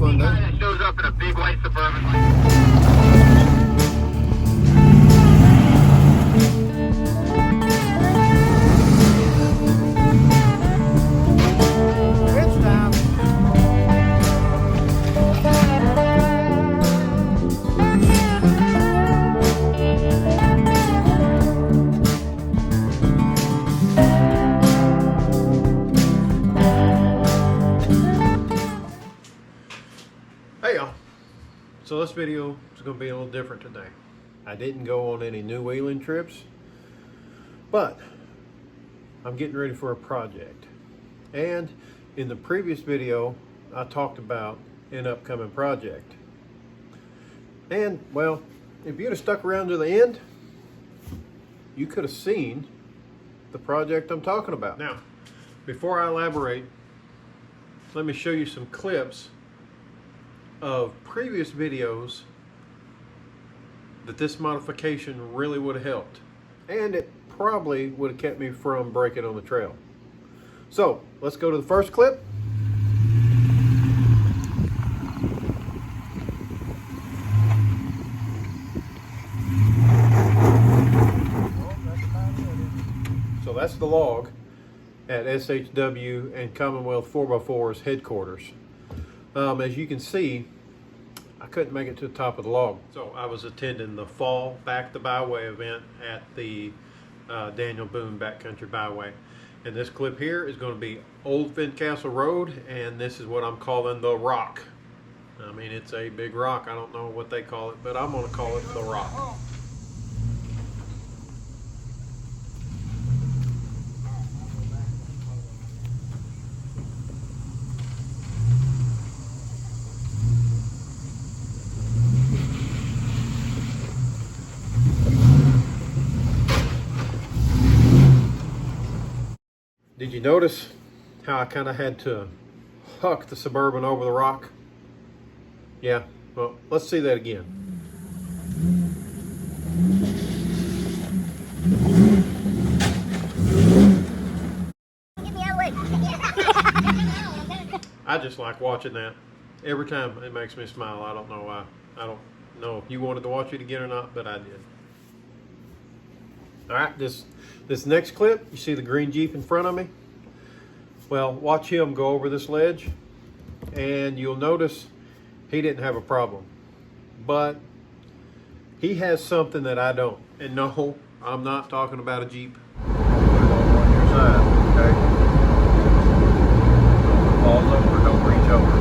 fun day. That shows up in a big white Suburban. Hey y'all, so this video is going to be a little different today. I didn't go on any new wheeling trips, but I'm getting ready for a project. And in the previous video, I talked about an upcoming project. And well, if you'd have stuck around to the end, you could have seen the project I'm talking about. Now, before I elaborate, let me show you some clips of previous videos that this modification really would have helped, and it probably would have kept me from breaking on the trail. So let's go to the first clip. So that's the log at SHW and Commonwealth 4x4's headquarters. As you can see, I couldn't make it to the top of the log. So I was attending the Fall Back the Byway event at the Daniel Boone Backcountry Byway. And this clip here is going to be Old Fincastle Road, and this is what I'm calling the Rock. I mean, it's a big rock. I don't know what they call it, but I'm going to call it the Rock. Did you notice how I kind of had to huck the Suburban over the rock? Yeah, well, let's see that again. Get me out of the way. I just like watching that. Every time it makes me smile. I don't know why. I don't know if you wanted to watch it again or not, but I did. All right, this next clip, you see the green Jeep in front of me? Well, watch him go over this ledge, and you'll notice he didn't have a problem. But he has something that I don't. And no, I'm not talking about a Jeep. On your side, okay? Don't fall over, don't reach over.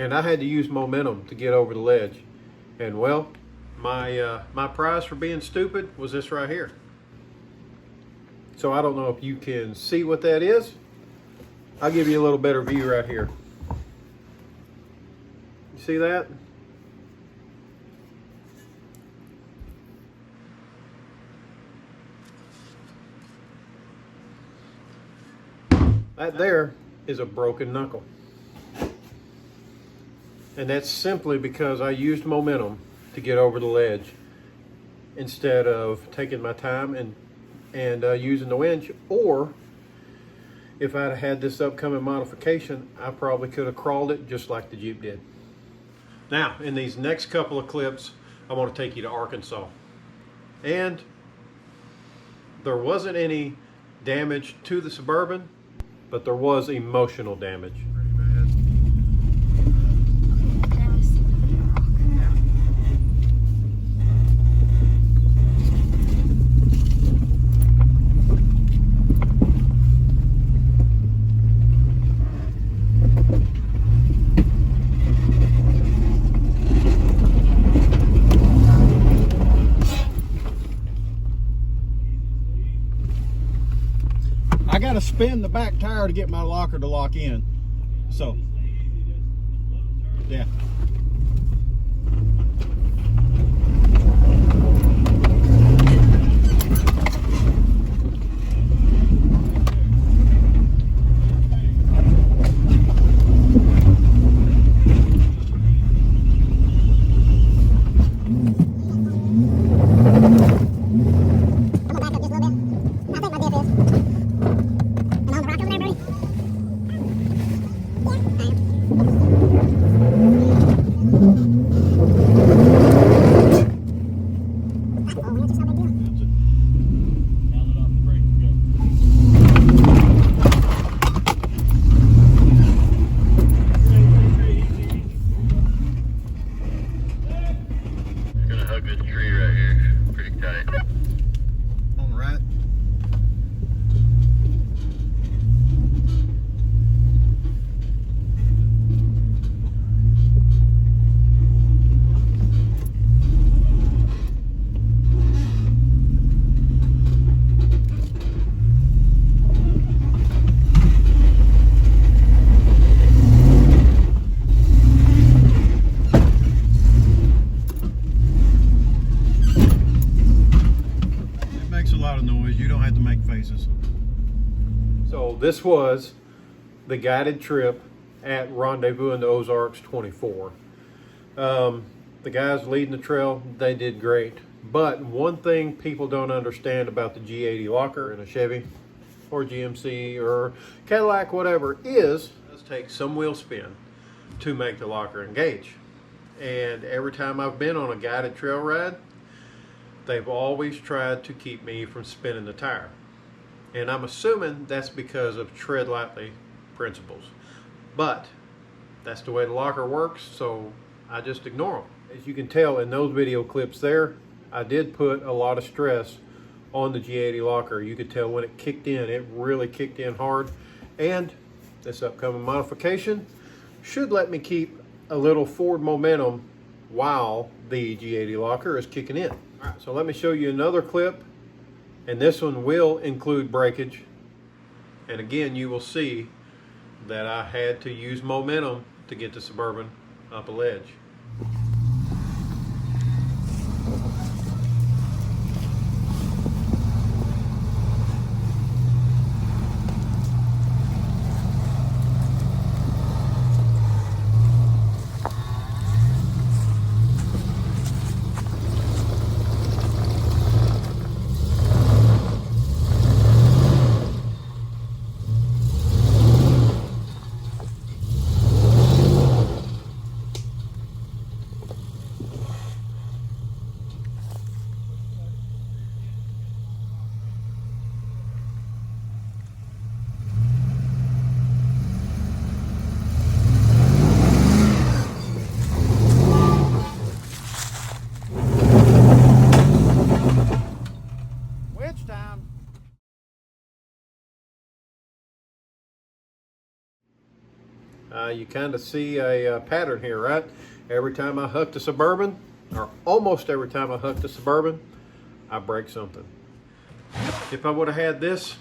And I had to use momentum to get over the ledge. And well, my prize for being stupid was this right here. So I don't know if you can see what that is. I'll give you a little better view right here. You see that? That there is a broken knuckle. And that's simply because I used momentum to get over the ledge instead of taking my time and using the winch. Or if I'd had this upcoming modification, I probably could have crawled it just like the Jeep did. Now, in these next couple of clips, I want to take you to Arkansas. And there wasn't any damage to the Suburban, but there was emotional damage. I got to spin the back tire to get my locker to lock in. So, yeah. This tree right here, pretty tight. On the right. Noise. You don't have to make faces. So this was the guided trip at Rendezvous in the Ozarks 24. The guys leading the trail, they did great. But one thing people don't understand about the G80 locker in a Chevy or GMC or Cadillac, whatever, is it does take some wheel spin to make the locker engage. And every time I've been on a guided trail ride, they've always tried to keep me from spinning the tire. And I'm assuming that's because of tread lightly principles. But that's the way the locker works, so I just ignore them. As you can tell in those video clips there, I did put a lot of stress on the G80 locker. You could tell when it kicked in, it really kicked in hard. And this upcoming modification should let me keep a little forward momentum while the G80 locker is kicking in. All right, so let me show you another clip, and this one will include breakage. And again, you will see that I had to use momentum to get the Suburban up a ledge. You kind of see a pattern here, right? Every time I hook the Suburban, or almost every time I hook the Suburban, I break something. If I would have had this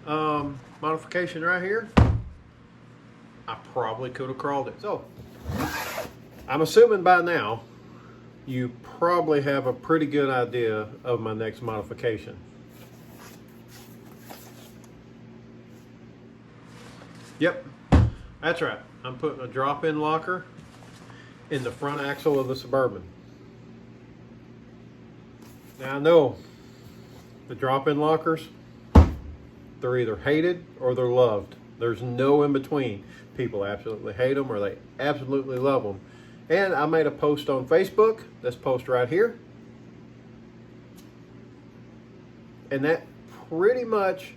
modification right here, I probably could have crawled it. So, I'm assuming by now, you probably have a pretty good idea of my next modification. Yep. That's right. I'm putting a drop-in locker in the front axle of the Suburban. Now I know the drop-in lockers, they're either hated or they're loved. There's no in between. People absolutely hate them or they absolutely love them. And I made a post on Facebook, this post right here. And that pretty much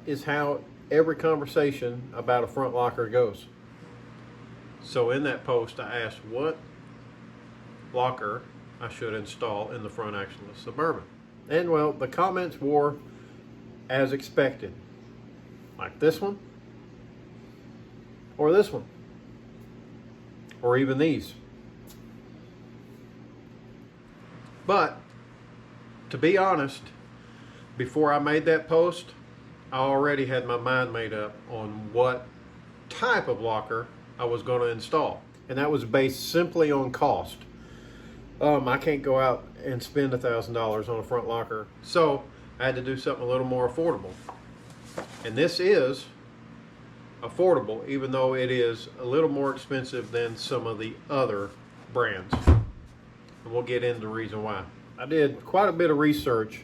is how every conversation about a front locker goes. So in that post, I asked what locker I should install in the front axle of the Suburban. And well, the comments were as expected. Like this one, or this one, or even these. But to be honest, before I made that post, I already had my mind made up on what type of locker I was going to install. And that was based simply on cost. I can't go out and spend $1,000 on a front locker. So I had to do something a little more affordable. And this is affordable, even though it is a little more expensive than some of the other brands. And we'll get into the reason why. I did quite a bit of research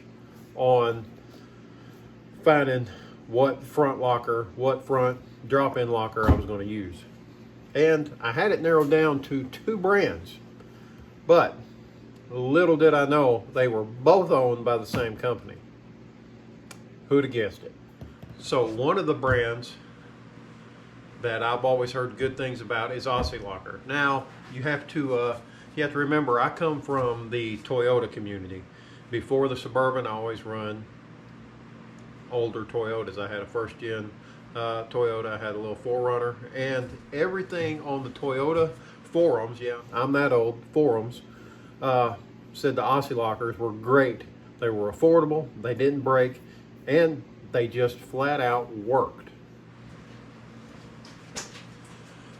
on finding what front locker, what front drop-in locker I was going to use. And I had it narrowed down to 2 brands. But little did I know they were both owned by the same company. Who'd have guessed it? So one of the brands that I've always heard good things about is Aussie Locker. Now, you have to You have to remember, I come from the Toyota community. Before the Suburban, I always run older Toyotas. I had a first gen Toyota, I had a little 4Runner, and everything on the Toyota forums, yeah, I'm that old, forums, said the Aussie lockers were great. They were affordable, they didn't break, and they just flat out worked.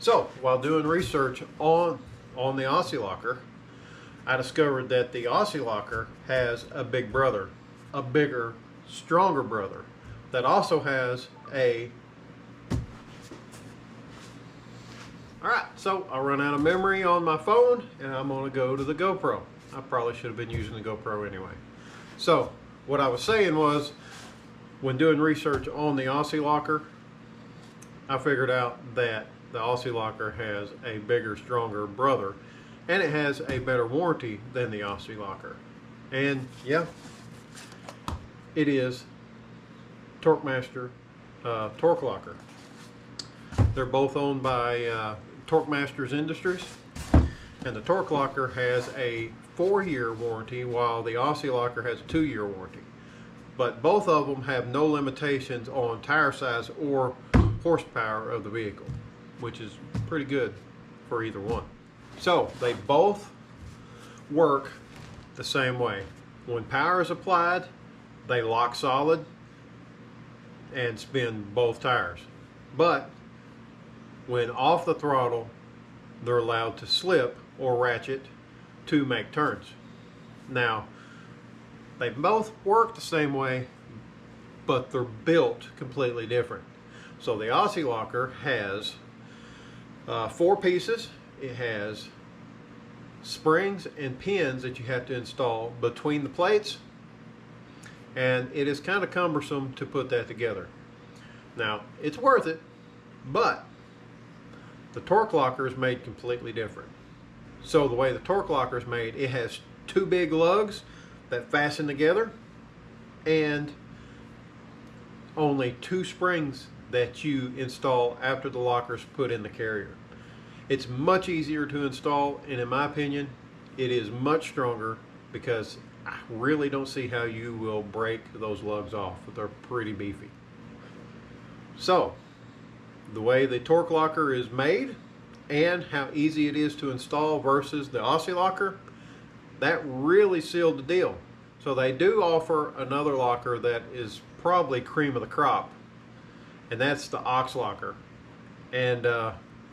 So while doing research on the Aussie locker, I discovered that the Aussie locker has a big brother, a bigger, stronger brother that also has a... Alright, so I run out of memory on my phone and I'm going to go to the GoPro. I probably should have been using the GoPro anyway. So what I was saying was, when doing research on the Aussie locker, I figured out that the Aussie locker has a bigger, stronger brother, and it has a better warranty than the Aussie locker. And yeah, it is Torqmaster Torq locker. They're both owned by Torqmasters Industries, and the Torq locker has a 4-year warranty while the Aussie locker has a 2-year warranty. But both of them have no limitations on tire size or horsepower of the vehicle, which is pretty good for either one. So they both work the same way. When power is applied, they lock solid and spin both tires. But when off the throttle, they're allowed to slip or ratchet to make turns. Now, they both work the same way, but they're built completely different. So the Aussie locker has 4 pieces. It has springs and pins that you have to install between the plates, and it is kind of cumbersome to put that together. Now, it's worth it, but the Torq locker is made completely different. So the way the Torq locker is made, it has 2 big lugs that fasten together and only 2 springs that you install after the locker is put in the carrier. It's much easier to install, and in my opinion, it is much stronger because I really don't see how you will break those lugs off. They're pretty beefy. So, the way the Torq locker is made and how easy it is to install versus the Aussie locker, that really sealed the deal. So they do offer another locker that is probably cream of the crop, and that's the Ox locker. And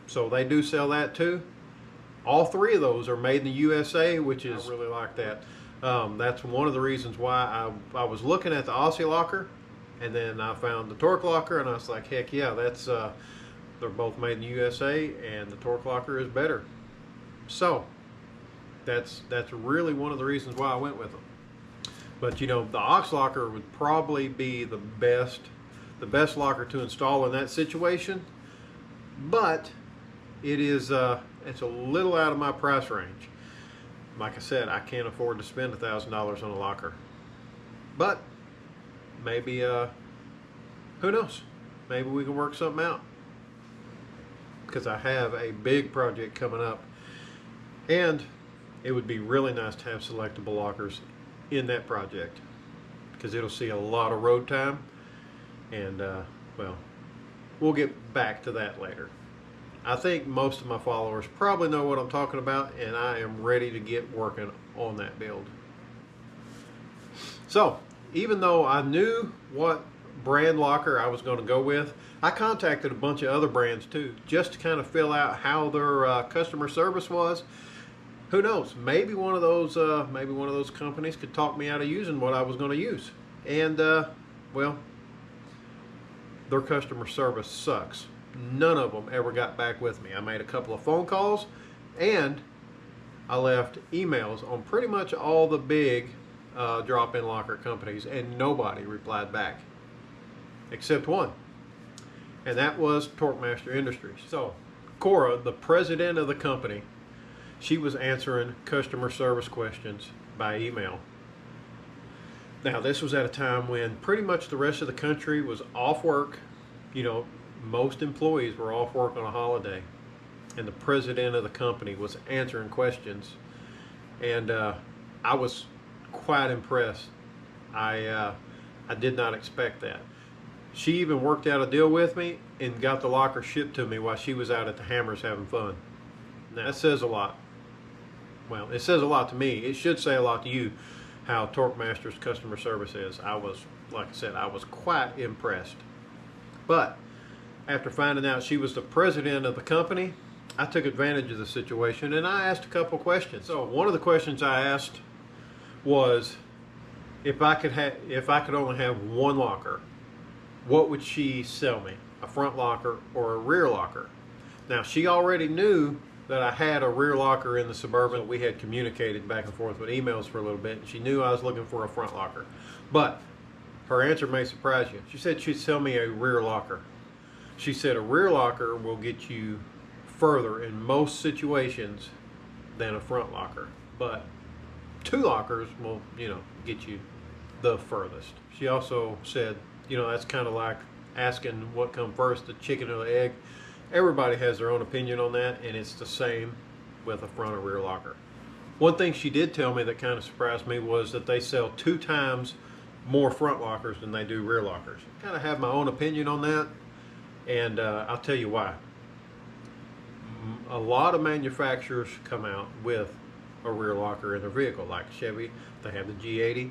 so they do sell that too. All 3 of those are made in the USA, which is, I really like that. That's one of the reasons why I was looking at the Aussie locker, and then I found the Torq locker, and I was like, heck yeah, that's they're both made in the USA, and the Torq locker is better. So that's really one of the reasons why I went with them. But you know, the Ox locker would probably be the best locker to install in that situation, but it is it's a little out of my price range. Like I said, I can't afford to spend $1,000 on a locker, but maybe who knows, maybe we can work something out, because I have a big project coming up, and it would be really nice to have selectable lockers in that project, because it'll see a lot of road time, and well, we'll get back to that later. I think most of my followers probably know what I'm talking about, and I am ready to get working on that build. So even though I knew what brand locker I was going to go with, I contacted a bunch of other brands too, just to kind of fill out how their customer service was. Who knows, maybe one of those companies could talk me out of using what I was going to use. And well, their customer service sucks. None of them ever got back with me. I made a couple of phone calls, and I left emails on pretty much all the big drop-in locker companies, and nobody replied back except one, and that was Torqmaster Industries. So Cora, the president of the company, she was answering customer service questions by email. Now, this was at a time when pretty much the rest of the country was off work. You know, most employees were off work on a holiday, and the president of the company was answering questions and I was quite impressed. I did not expect that. She even worked out a deal with me and got the locker shipped to me while she was out at the Hammers having fun. Now, that says a lot. Well, it says a lot to me. It should say a lot to you how Torq Masters customer service is. I was, like I said, I was quite impressed. But after finding out she was the president of the company, I took advantage of the situation and I asked a couple questions. So one of the questions I asked was, if I could only have one locker, what would she sell me? A front locker or a rear locker? Now, she already knew that I had a rear locker in the Suburban. We had communicated back and forth with emails for a little bit, and she knew I was looking for a front locker. But her answer may surprise you. She said she'd sell me a rear locker. She said a rear locker will get you further in most situations than a front locker, but two lockers will, get you the furthest. She also said, that's kind of like asking what come first, the chicken or the egg. Everybody has their own opinion on that, and it's the same with a front or rear locker. One thing she did tell me that kind of surprised me was that they sell 2 times more front lockers than they do rear lockers. I kind of have my own opinion on that, and I'll tell you why. A lot of manufacturers come out with a rear locker in their vehicle, like Chevy, they have the G80.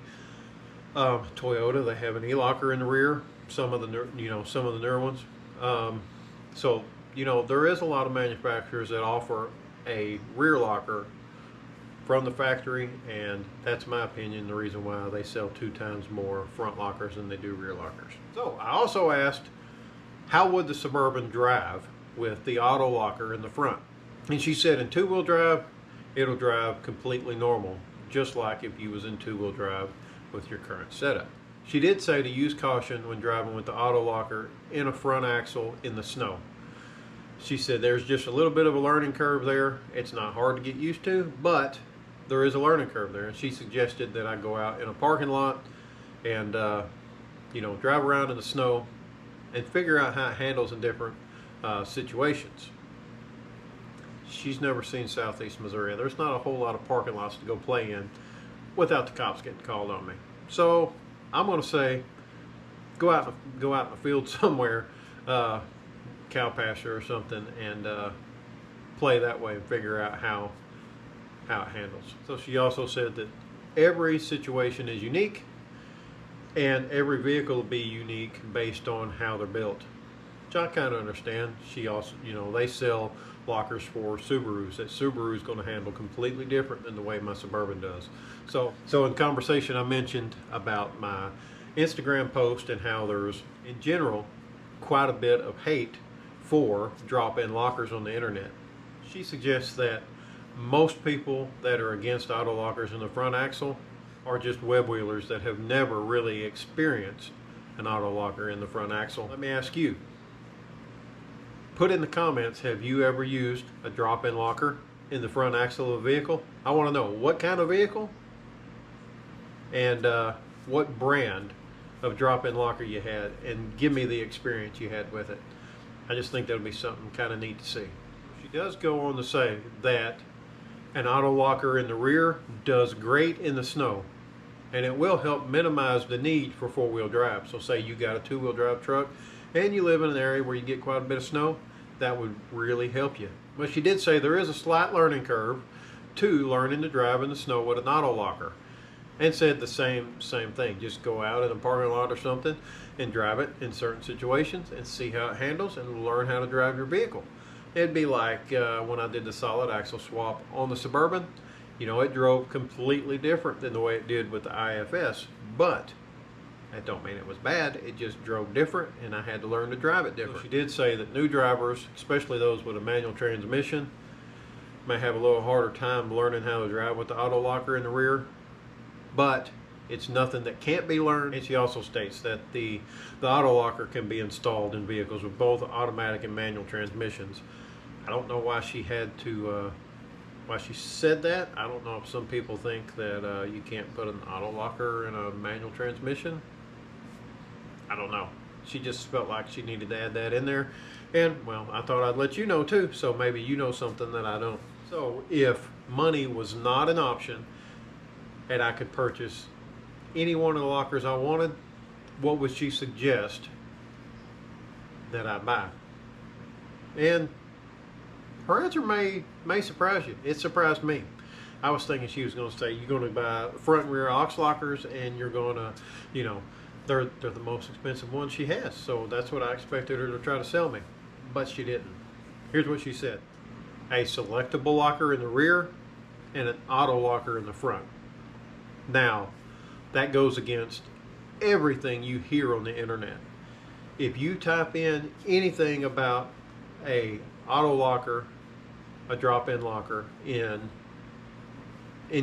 Toyota, they have an e-locker in the rear. Some of the newer ones. So there is a lot of manufacturers that offer a rear locker from the factory, and that's my opinion, the reason why they sell 2 times more front lockers than they do rear lockers. So I also asked, how would the Suburban drive with the auto locker in the front? And she said in 2-wheel drive, it'll drive completely normal, just like if you was in 2-wheel drive with your current setup. She did say to use caution when driving with the auto locker in a front axle in the snow. She said there's just a little bit of a learning curve there. It's not hard to get used to, but there is a learning curve there. And she suggested that I go out in a parking lot and drive around in the snow and figure out how it handles in different situations. She's never seen Southeast Missouri. There's not a whole lot of parking lots to go play in without the cops getting called on me. So I'm going to say, go out in the field somewhere, cow pasture or something, and play that way and figure out how it handles. So she also said that every situation is unique, and every vehicle will be unique based on how they're built, which I kind of understand. She also, they sell lockers for Subarus that Subaru's going to handle completely different than the way my Suburban does. So in conversation I mentioned about my Instagram post and how there's in general quite a bit of hate for drop-in lockers on the internet. She suggests that most people that are against auto lockers in the front axle are just web wheelers that have never really experienced an auto locker in the front axle. Let me ask you, put in the comments, have you ever used a drop-in locker in the front axle of a vehicle? I want to know what kind of vehicle and what brand of drop-in locker you had, and give me the experience you had with it. I just think that would be something kind of neat to see. She does go on to say that an auto locker in the rear does great in the snow, and it will help minimize the need for 4-wheel drive. So say you got a 2-wheel drive truck and you live in an area where you get quite a bit of snow, that would really help you. But she did say there is a slight learning curve to learning to drive in the snow with an auto locker, and said the same thing. Just go out in a parking lot or something and drive it in certain situations and see how it handles and learn how to drive your vehicle. It'd be like when I did the solid axle swap on the Suburban. It drove completely different than the way it did with the IFS, but that don't mean it was bad. It just drove different, and I had to learn to drive it different. So she did say that new drivers, especially those with a manual transmission, may have a little harder time learning how to drive with the auto locker in the rear, but it's nothing that can't be learned. And she also states that the auto locker can be installed in vehicles with both automatic and manual transmissions. I don't know why she had to, why she said that. I don't know if some people think that you can't put an auto locker in a manual transmission. I don't know. She just felt like she needed to add that in there. And, well, I thought I'd let you know too, so maybe you know something that I don't. So if money was not an option and I could purchase any one of the lockers I wanted, what would she suggest that I buy? And her answer may surprise you. It surprised me. I was thinking she was going to say, you're going to buy front and rear aux lockers, and you're going to, you know, they're the most expensive ones she has. So that's what I expected her to try to sell me. But she didn't. Here's what she said. A selectable locker in the rear and an auto locker in the front. Now, that goes against everything you hear on the internet. If you type in anything about a auto locker, a drop-in locker in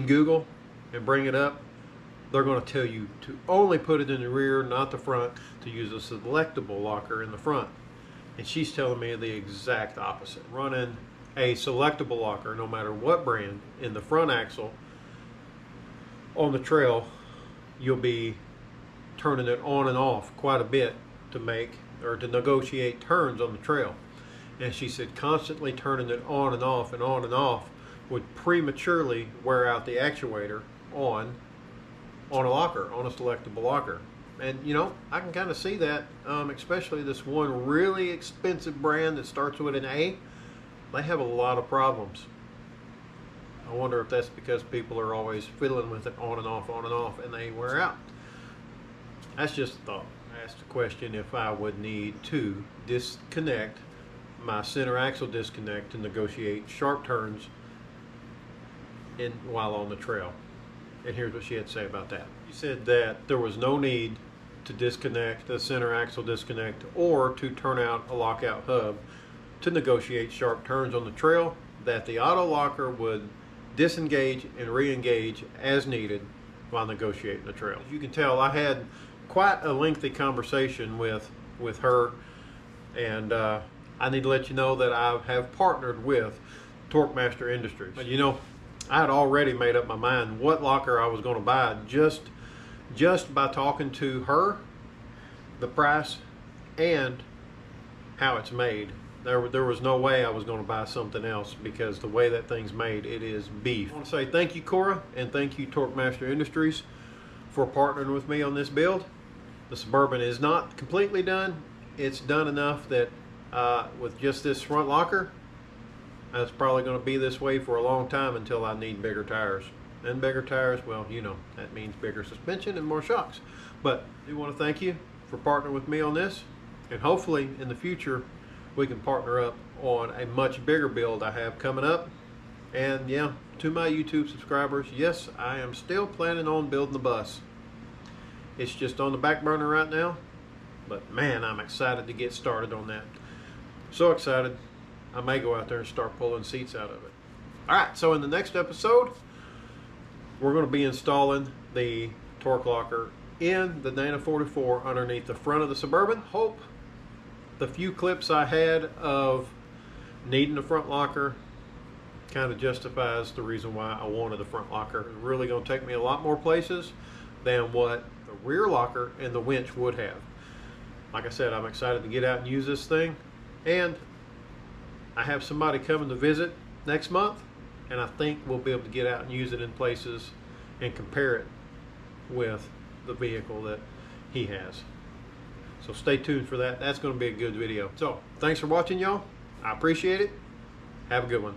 Google and bring it up, they're going to tell you to only put it in the rear, not the front, to use a selectable locker in the front. And she's telling me the exact opposite. Running a selectable locker, no matter what brand, in the front axle on the trail, you'll be turning it on and off quite a bit to make or to negotiate turns on the trail. And she said constantly turning it on and off and on and off would prematurely wear out the actuator on a locker, on a selectable locker. And you know, I can kind of see that, especially this one really expensive brand that starts with an A. They have a lot of problems. I wonder if that's because people are always fiddling with it on and off, and they wear out. That's just a thought. I asked the question if I would need to disconnect my center axle disconnect to negotiate sharp turns while on the trail. And here's what she had to say about that. She said that there was no need to disconnect the center axle disconnect or to turn out a lockout hub to negotiate sharp turns on the trail, that the auto locker would disengage and re-engage as needed while negotiating the trail. As you can tell, I had quite a lengthy conversation with her, and I need to let you know that I have partnered with Torq Master Industries. But you know, I had already made up my mind what locker I was going to buy just by talking to her, the price, and how it's made. There was no way I was going to buy something else, because the way that thing's made, it is beef. I want to say thank you, Cora, and thank you, Torq Master Industries, for partnering with me on this build. The Suburban is not completely done. It's done enough that with just this front locker, it's probably going to be this way for a long time until I need bigger tires. And bigger tires, well, you know, that means bigger suspension and more shocks. But I do want to thank you for partnering with me on this, and hopefully in the future we can partner up on a much bigger build I have coming up. And yeah, to my YouTube subscribers, yes, I am still planning on building the bus. It's just on the back burner right now, but man, I'm excited to get started on that. So excited, I may go out there and start pulling seats out of it. All right, so in the next episode, we're going to be installing the Torq locker in the Dana 44 underneath the front of the Suburban. Hope the few clips I had of needing a front locker kind of justifies the reason why I wanted the front locker. It's really going to take me a lot more places than what the rear locker and the winch would have. Like I said, I'm excited to get out and use this thing, and I have somebody coming to visit next month, and I think we'll be able to get out and use it in places and compare it with the vehicle that he has. So stay tuned for that. That's going to be a good video. So thanks for watching, y'all. I appreciate it. Have a good one.